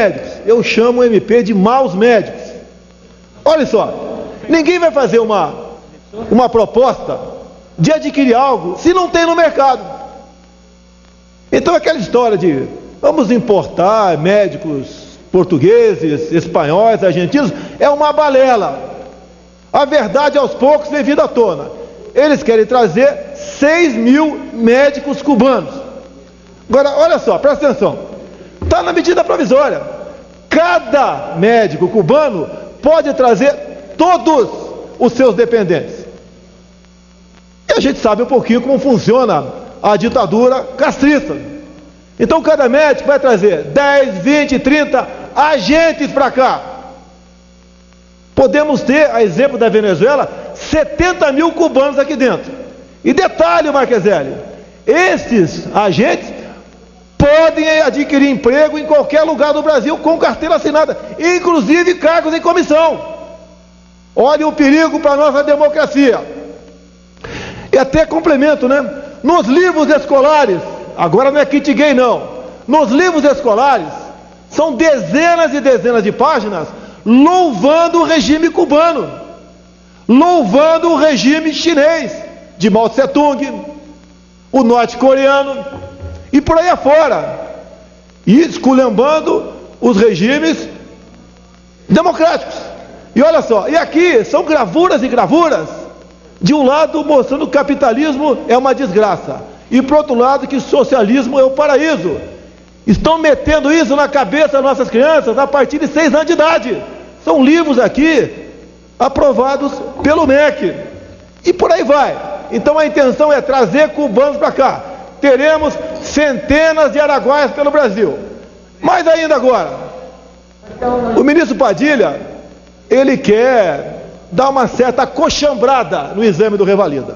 médicos. Eu chamo o MP de maus médicos. Olha só, ninguém vai fazer uma proposta de adquirir algo se não tem no mercado. Então aquela história de vamos importar médicos portugueses, espanhóis, argentinos, é uma balela. A verdade aos poucos vem vindo à tona. Eles querem trazer 6 mil médicos cubanos. Agora, olha só, presta atenção. Está na medida provisória. Cada médico cubano pode trazer todos os seus dependentes. E a gente sabe um pouquinho como funciona a ditadura castrista. Então cada médico vai trazer 10, 20, 30 agentes para cá. Podemos ter, a exemplo da Venezuela, 70 mil cubanos aqui dentro. E detalhe, Marqueselli, esses agentes podem adquirir emprego em qualquer lugar do Brasil com carteira assinada, inclusive cargos em comissão. Olha o perigo para a nossa democracia. E até complemento, né? Nos livros escolares, agora não é kit gay não, nos livros escolares, são dezenas e dezenas de páginas louvando o regime cubano, louvando o regime chinês, de Mao Tse-tung, o norte-coreano, e por aí afora, e esculhambando os regimes democráticos. E olha só, e aqui são gravuras e gravuras, de um lado mostrando que o capitalismo é uma desgraça, e por outro lado que o socialismo é o paraíso. Estão metendo isso na cabeça das nossas crianças a partir de 6 anos de idade. São livros aqui aprovados pelo MEC, e por aí vai. Então a intenção é trazer cubanos para cá. Teremos centenas de araguaias pelo Brasil. Mais ainda agora, o ministro Padilha, ele quer dar uma certa acochambrada no exame do Revalida.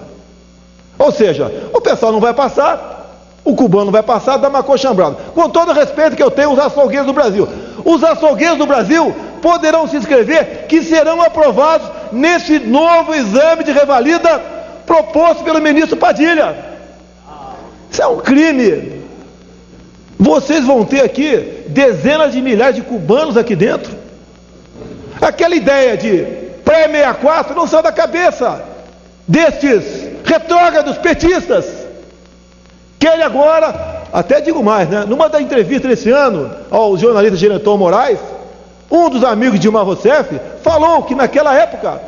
Ou seja, o pessoal não vai passar, o cubano não vai passar, dá uma acochambrada. Com todo o respeito que eu tenho aos açougueiros do Brasil. Os açougueiros do Brasil poderão se inscrever, que serão aprovados nesse novo exame de Revalida proposto pelo ministro Padilha. Isso é um crime. Vocês vão ter aqui dezenas de milhares de cubanos aqui dentro. Aquela ideia de pré-64 não sai da cabeça destes retrógrados petistas. Querem agora, até digo mais, né? Numa da entrevista desse ano ao jornalista Geneton Moraes, um dos amigos de Dilma Rousseff falou que naquela época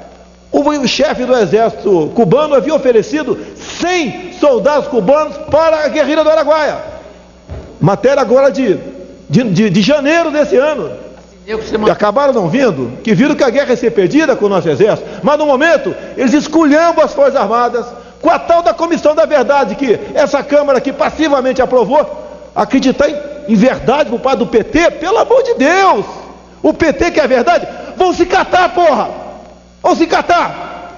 o chefe do exército cubano havia oferecido 100 soldados cubanos para a guerrilha do Araguaia. Matéria agora de janeiro desse ano. E acabaram não vindo, que viram que a guerra ia ser perdida com o nosso exército, mas no momento eles esculhambam as Forças Armadas com a tal da Comissão da Verdade, que essa Câmara aqui passivamente aprovou. Acreditar em verdade por parte do PT, pelo amor de Deus, o PT que é verdade, vão se catar, porra, vão se catar.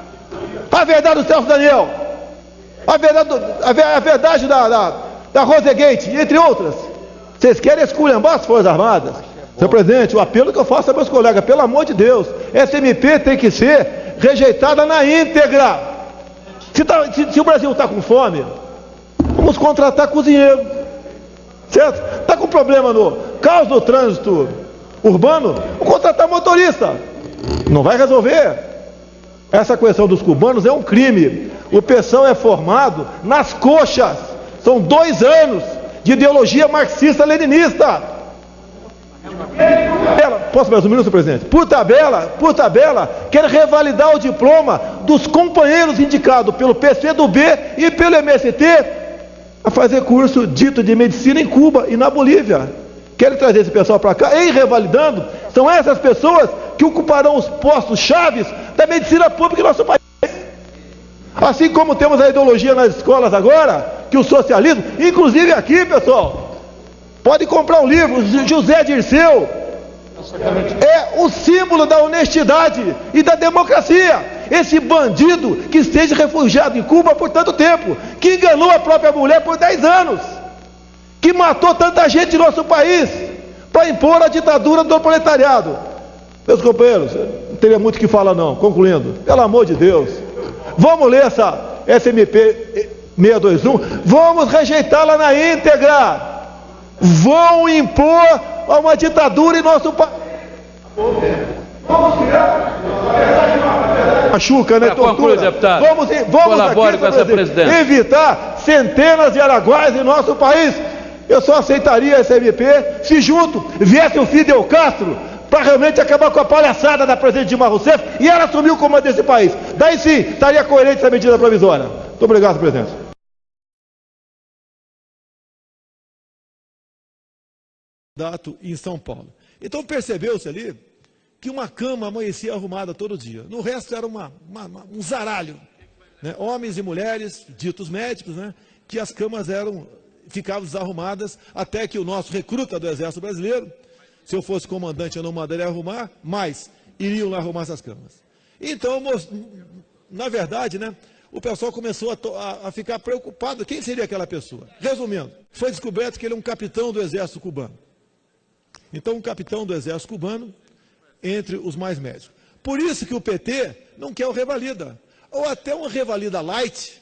A verdade do Celso Daniel, a verdade da Rosegate, entre outras. Vocês querem esculhambar as Forças Armadas? Senhor presidente, o apelo que eu faço a meus colegas, pelo amor de Deus, essa MP tem que ser rejeitada na íntegra. Se o Brasil está com fome, vamos contratar cozinheiro, certo? Está com problema no caos do trânsito urbano, vamos contratar motorista. Não vai resolver. Essa questão dos cubanos é um crime. O pessoal é formado nas coxas. São 2 anos de ideologia marxista-leninista. Posso mais um minuto, presidente? Por tabela, quer revalidar o diploma dos companheiros indicados pelo PCdoB e pelo MST a fazer curso dito de medicina em Cuba e na Bolívia. Querem trazer esse pessoal para cá, e revalidando, são essas pessoas que ocuparão os postos chaves da medicina pública em nosso país. Assim como temos a ideologia nas escolas agora, que o socialismo, inclusive aqui, pessoal, pode comprar um livro, José Dirceu, é o símbolo da honestidade e da democracia. Esse bandido que esteja refugiado em Cuba por tanto tempo, que enganou a própria mulher por 10 anos, que matou tanta gente no nosso país para impor a ditadura do proletariado. Meus companheiros, não teria muito o que falar não, concluindo, pelo amor de Deus, vamos ler essa SMP 621, vamos rejeitá-la na íntegra. Vão impor a uma ditadura em nosso país. Machuca, né? Conclui, deputado. Vamos colabore aqui, com essa presidência. evitar centenas de araguaias em nosso país. Eu só aceitaria essa MP se junto viesse o Fidel Castro para realmente acabar com a palhaçada da presidente Dilma Rousseff e ela assumir o comando desse país. Daí sim, estaria coerente essa medida provisória. Muito obrigado, presidente. Em São Paulo. Então percebeu-se ali que uma cama amanhecia arrumada todo dia. No resto era um zaralho, né? Homens e mulheres, ditos médicos, né? Que as camas ficavam desarrumadas, até que o nosso recruta do Exército Brasileiro, se eu fosse comandante eu não mandaria arrumar, mas iriam lá arrumar essas camas. Então, na verdade, né? O pessoal começou a ficar preocupado. Quem seria aquela pessoa? Resumindo, foi descoberto que ele é um capitão do Exército Cubano. Então, um capitão do Exército Cubano, entre os mais médicos. Por isso que o PT não quer o revalida. Ou até uma revalida light,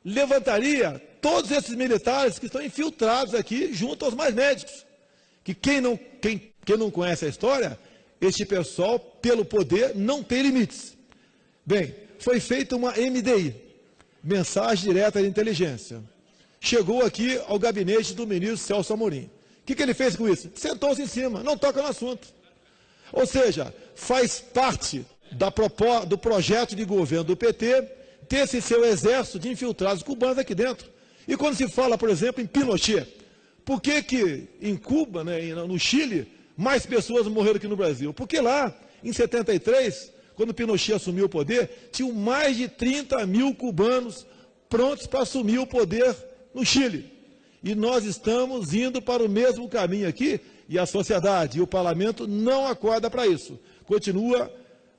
levantaria todos esses militares que estão infiltrados aqui junto aos mais médicos. Que quem não conhece a história, este pessoal, pelo poder, não tem limites. Bem, foi feita uma MDI, mensagem direta de inteligência. Chegou aqui ao gabinete do ministro Celso Amorim. O que ele fez com isso? Sentou-se em cima, não toca no assunto. Ou seja, faz parte do projeto de governo do PT ter esse seu exército de infiltrados cubanos aqui dentro. E quando se fala, por exemplo, em Pinochet, por que em Cuba, né, no Chile, mais pessoas morreram que no Brasil? Porque lá, em 73, quando Pinochet assumiu o poder, tinham mais de 30 mil cubanos prontos para assumir o poder no Chile. E nós estamos indo para o mesmo caminho aqui, e a sociedade e o parlamento não acordam para isso. Continua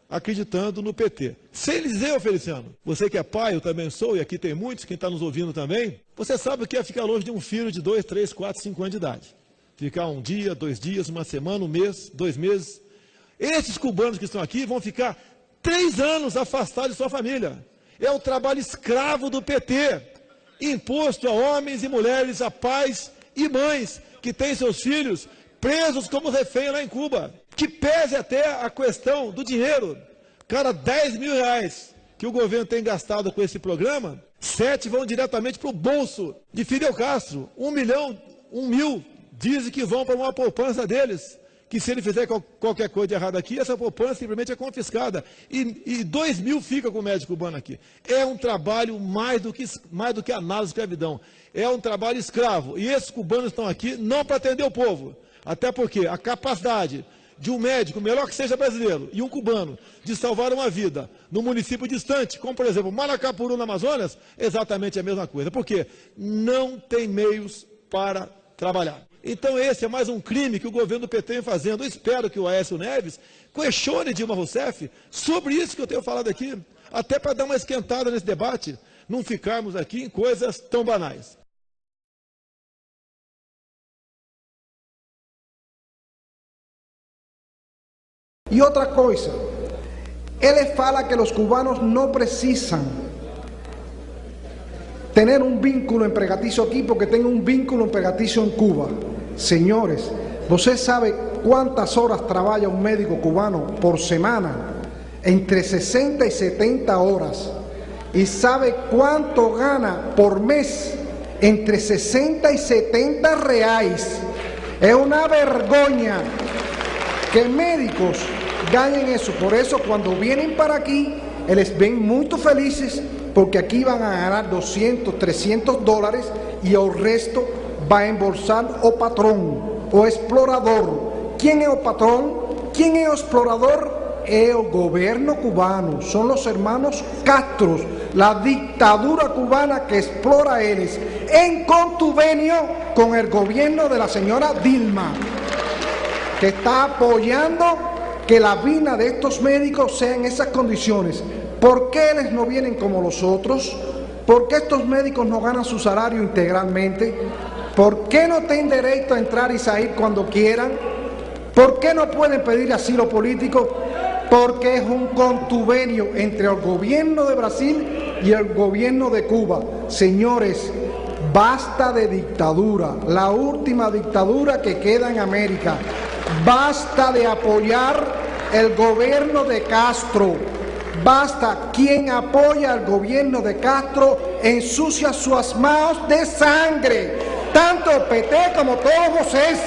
acreditando no PT. Sem Eliseu, Feliciano, você que é pai, eu também sou, e aqui tem muitos, quem está nos ouvindo também, você sabe o que é ficar longe de um filho de 2, 3, 4, 5 anos de idade. Ficar um dia, 2 dias, uma semana, um mês, 2 meses. Esses cubanos que estão aqui vão ficar 3 anos afastados de sua família. É o trabalho escravo do PT, imposto a homens e mulheres, a pais e mães que têm seus filhos presos como refém lá em Cuba. Que pese até a questão do dinheiro. Cada 10 mil reais que o governo tem gastado com esse programa, 7 vão diretamente para o bolso de Fidel Castro. 1 mil dizem que vão para uma poupança deles, que se ele fizer qualquer coisa de errado aqui, essa poupança simplesmente é confiscada. E 2 mil fica com o médico cubano aqui. É um trabalho mais do que análise de escravidão. É um trabalho escravo. E esses cubanos estão aqui não para atender o povo. Até porque a capacidade de um médico, melhor que seja brasileiro, e um cubano, de salvar uma vida no município distante, como por exemplo Maracapuru, no Amazonas, exatamente a mesma coisa. Porque não tem meios para trabalhar. Então esse é mais um crime que o governo do PT vem fazendo. Eu espero que o Aécio Neves questione Dilma Rousseff sobre isso que eu tenho falado aqui, até para dar uma esquentada nesse debate, não ficarmos aqui em coisas tão banais. Y otra cosa, él fala que los cubanos no precisan tener un vínculo empregaticio aquí porque tengan un vínculo empregaticio en Cuba. Señores, ¿usted sabe cuántas horas trabaja un médico cubano por semana? Entre 60 y 70 horas. ¿Y sabe cuánto gana por mes? Entre 60 y 70 reais. Es una vergüenza que médicos ganen eso. Por eso cuando vienen para aquí, les ven muy felices porque aquí van a ganar 200, 300 dólares y el resto va a embolsar o patrón o explorador. ¿Quién es el patrón? ¿Quién es el explorador? El gobierno cubano. Son los hermanos Castro, la dictadura cubana que explora a ellos en contuvenio con el gobierno de la señora Dilma, que está apoyando que la vida de estos médicos sea en esas condiciones. ¿Por qué ellos no vienen como los otros? ¿Por qué estos médicos no ganan su salario integralmente? ¿Por qué no tienen derecho a entrar y salir cuando quieran? ¿Por qué no pueden pedir asilo político? Porque es un contuvenio entre el gobierno de Brasil y el gobierno de Cuba. Señores, Basta de dictadura, la última dictadura que queda en América. Basta de apoyar el gobierno de Castro. Basta, quien apoya al gobierno de Castro ensucia sus manos de sangre, tanto el PT como todos vocês.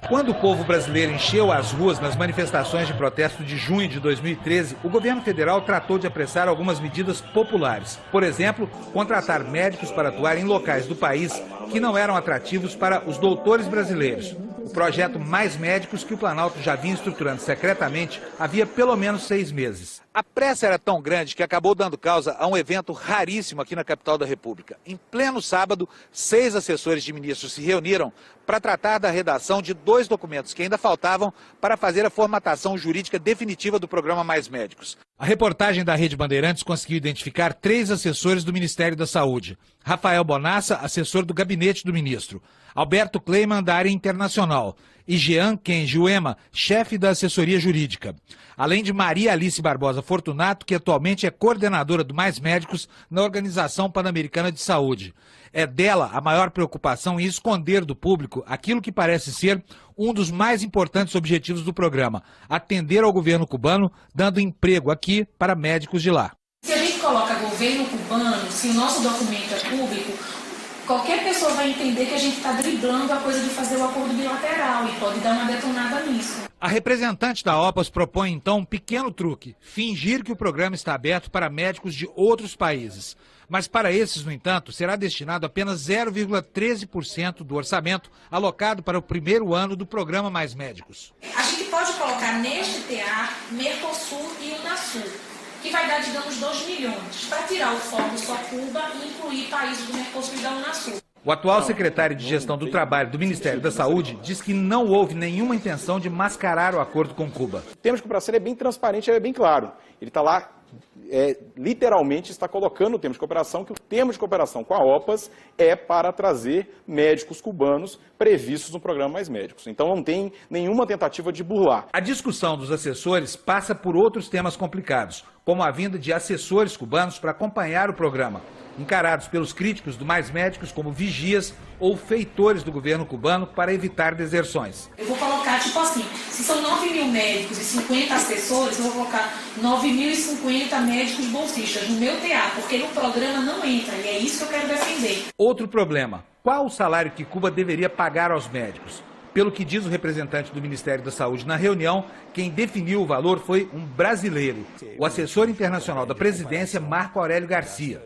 Quando o povo brasileiro encheu as ruas nas manifestações de protesto de junho de 2013, o governo federal tratou de apressar algumas medidas populares. Por exemplo, contratar médicos para atuar em locais do país que não eram atrativos para os doutores brasileiros. O projeto Mais Médicos, que o Planalto já vinha estruturando secretamente havia pelo menos 6 meses. A pressa era tão grande que acabou dando causa a um evento raríssimo aqui na capital da República. Em pleno sábado, 6 assessores de ministros se reuniram para tratar da redação de 2 documentos que ainda faltavam para fazer a formatação jurídica definitiva do programa Mais Médicos. A reportagem da Rede Bandeirantes conseguiu identificar 3 assessores do Ministério da Saúde. Rafael Bonassa, assessor do gabinete do ministro. Alberto Kleiman, da área internacional. E Jean Kenji Uema, chefe da assessoria jurídica. Além de Maria Alice Barbosa Fortunato, que atualmente é coordenadora do Mais Médicos na Organização Pan-Americana de Saúde. É dela a maior preocupação em esconder do público aquilo que parece ser um dos mais importantes objetivos do programa: atender ao governo cubano, dando emprego aqui para médicos de lá. Se a gente coloca governo cubano, se o nosso documento é público, qualquer pessoa vai entender que a gente está driblando a coisa de fazer o acordo bilateral e pode dar uma detonada nisso. A representante da OPAS propõe então um pequeno truque: fingir que o programa está aberto para médicos de outros países. Mas para esses, no entanto, será destinado apenas 0,13% do orçamento alocado para o primeiro ano do programa Mais Médicos. A gente pode colocar neste TA Mercosul e Unasul, que vai dar, digamos, 2 milhões, para tirar o foco só Cuba e incluir países do Mercosul e da Unasul. O atual secretário de Gestão do Trabalho do Ministério da Saúde diz que não houve nenhuma intenção de mascarar o acordo com Cuba. O termo de cooperação é bem transparente, é bem claro. Ele está lá, literalmente está colocando o termo de cooperação, que o termo de cooperação com a OPAS é para trazer médicos cubanos previstos no programa Mais Médicos. Então não tem nenhuma tentativa de burlar. A discussão dos assessores passa por outros temas complicados, como a vinda de assessores cubanos para acompanhar o programa, encarados pelos críticos do Mais Médicos como vigias ou feitores do governo cubano para evitar deserções. Eu vou colocar, tipo assim, se são 9 mil médicos e 50 assessores, eu vou colocar 9.050 médicos bolsistas no meu TA, porque no programa não entra, e é isso que eu quero defender. Outro problema: qual o salário que Cuba deveria pagar aos médicos? Pelo que diz o representante do Ministério da Saúde na reunião, quem definiu o valor foi um brasileiro, o assessor internacional da presidência, Marco Aurélio Garcia.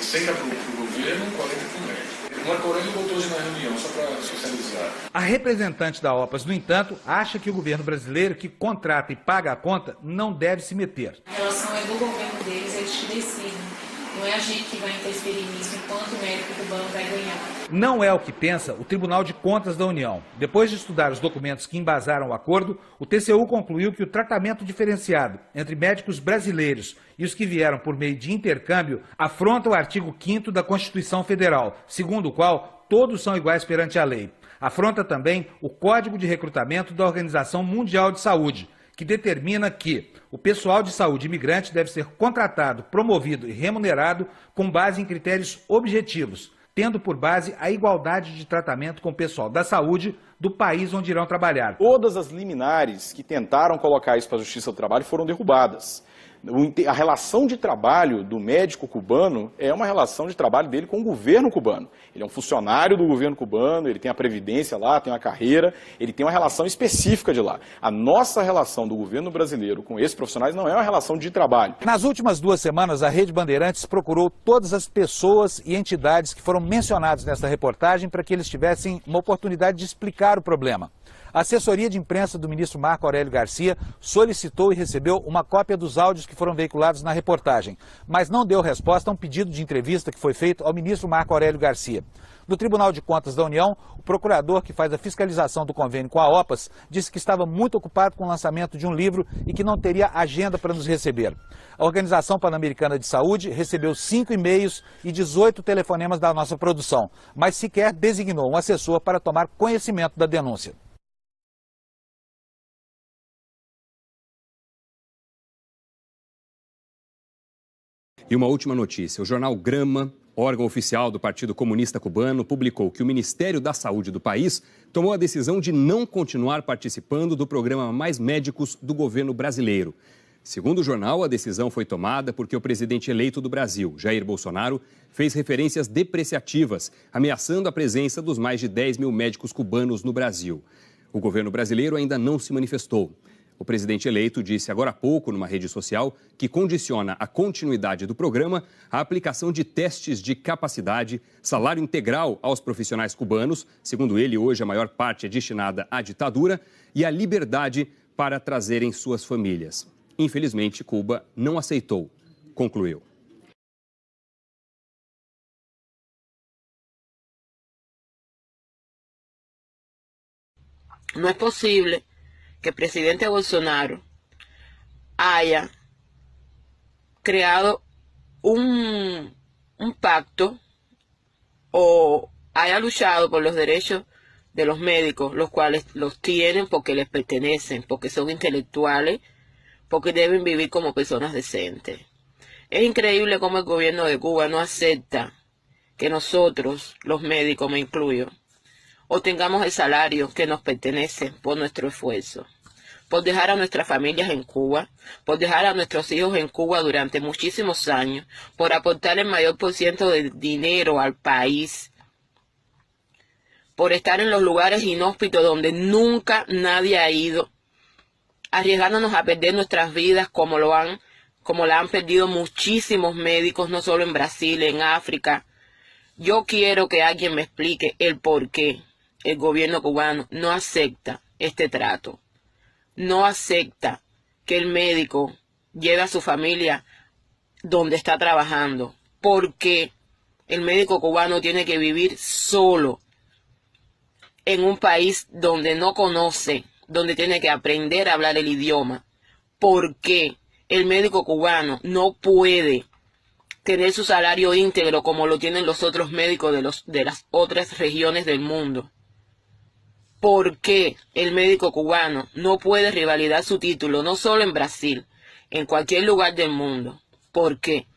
60 para o governo, 40 para o médico. O Marco Aurélio botou hoje na reunião, só para socializar. A representante da OPAS, no entanto, acha que o governo brasileiro, que contrata e paga a conta, não deve se meter. A relação é do governo deles, eles que decidem. Não é a gente que vai interferir nisso enquanto o médico cubano vai ganhar. Não é o que pensa o Tribunal de Contas da União. Depois de estudar os documentos que embasaram o acordo, o TCU concluiu que o tratamento diferenciado entre médicos brasileiros e os que vieram por meio de intercâmbio afronta o artigo 5º da Constituição Federal, segundo o qual todos são iguais perante a lei. Afronta também o Código de Recrutamento da Organização Mundial de Saúde, que determina que o pessoal de saúde imigrante deve ser contratado, promovido e remunerado com base em critérios objetivos, tendo por base a igualdade de tratamento com o pessoal da saúde do país onde irão trabalhar. Todas as liminares que tentaram colocar isso para a Justiça do Trabalho foram derrubadas. A relação de trabalho do médico cubano é uma relação de trabalho dele com o governo cubano. Ele é um funcionário do governo cubano, ele tem a previdência lá, tem uma carreira, ele tem uma relação específica de lá. A nossa relação do governo brasileiro com esses profissionais não é uma relação de trabalho. Nas últimas 2 semanas, a Rede Bandeirantes procurou todas as pessoas e entidades que foram mencionadas nessa reportagem para que eles tivessem uma oportunidade de explicar o problema. A assessoria de imprensa do ministro Marco Aurélio Garcia solicitou e recebeu uma cópia dos áudios que foram veiculados na reportagem, mas não deu resposta a um pedido de entrevista que foi feito ao ministro Marco Aurélio Garcia. No Tribunal de Contas da União, o procurador que faz a fiscalização do convênio com a OPAS disse que estava muito ocupado com o lançamento de um livro e que não teria agenda para nos receber. A Organização Pan-Americana de Saúde recebeu 5 e-mails e 18 telefonemas da nossa produção, mas sequer designou um assessor para tomar conhecimento da denúncia. E uma última notícia, o jornal Grama, órgão oficial do Partido Comunista Cubano, publicou que o Ministério da Saúde do país tomou a decisão de não continuar participando do programa Mais Médicos do governo brasileiro. Segundo o jornal, a decisão foi tomada porque o presidente eleito do Brasil, Jair Bolsonaro, fez referências depreciativas, ameaçando a presença dos mais de 10 mil médicos cubanos no Brasil. O governo brasileiro ainda não se manifestou. O presidente eleito disse agora há pouco, numa rede social, que condiciona a continuidade do programa à aplicação de testes de capacidade, salário integral aos profissionais cubanos, segundo ele, hoje a maior parte é destinada à ditadura, e a liberdade para trazerem suas famílias. Infelizmente, Cuba não aceitou, concluiu. No es posible que el presidente Bolsonaro haya creado un pacto o haya luchado por los derechos de los médicos, los cuales los tienen porque les pertenecen, porque son intelectuales, porque deben vivir como personas decentes. Es increíble cómo el gobierno de Cuba no acepta que nosotros, los médicos, me incluyo, obtengamos el salario que nos pertenece por nuestro esfuerzo, por dejar a nuestras familias en Cuba, por dejar a nuestros hijos en Cuba durante muchísimos años, por aportar el mayor % de dinero al país, por estar en los lugares inhóspitos donde nunca nadie ha ido, arriesgándonos a perder nuestras vidas como la han perdido muchísimos médicos, no solo en Brasil, en África. Yo quiero que alguien me explique el por qué el gobierno cubano no acepta este trato. No acepta que el médico lleve a su familia donde está trabajando. ¿Por qué el médico cubano tiene que vivir solo en un país donde no conoce, donde tiene que aprender a hablar el idioma? ¿Por qué el médico cubano no puede tener su salario íntegro como lo tienen los otros médicos de las otras regiones del mundo? ¿Por qué el médico cubano no puede revalidar su título, no solo en Brasil, en cualquier lugar del mundo? ¿Por qué?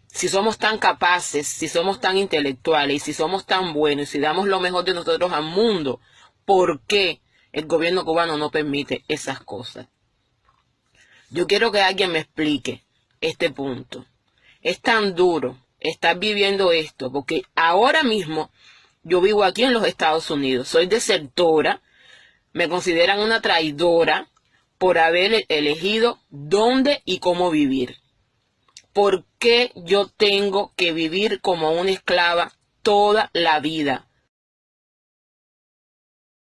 Si somos tan capaces, si somos tan intelectuales, y si somos tan buenos, y si damos lo mejor de nosotros al mundo, ¿por qué el gobierno cubano no permite esas cosas? Yo quiero que alguien me explique este punto. Es tan duro estar viviendo esto, porque ahora mismo yo vivo aquí en los Estados Unidos, soy desertora, me consideran una traidora por haber elegido dónde y cómo vivir. ¿Por qué yo tengo que vivir como una esclava toda la vida?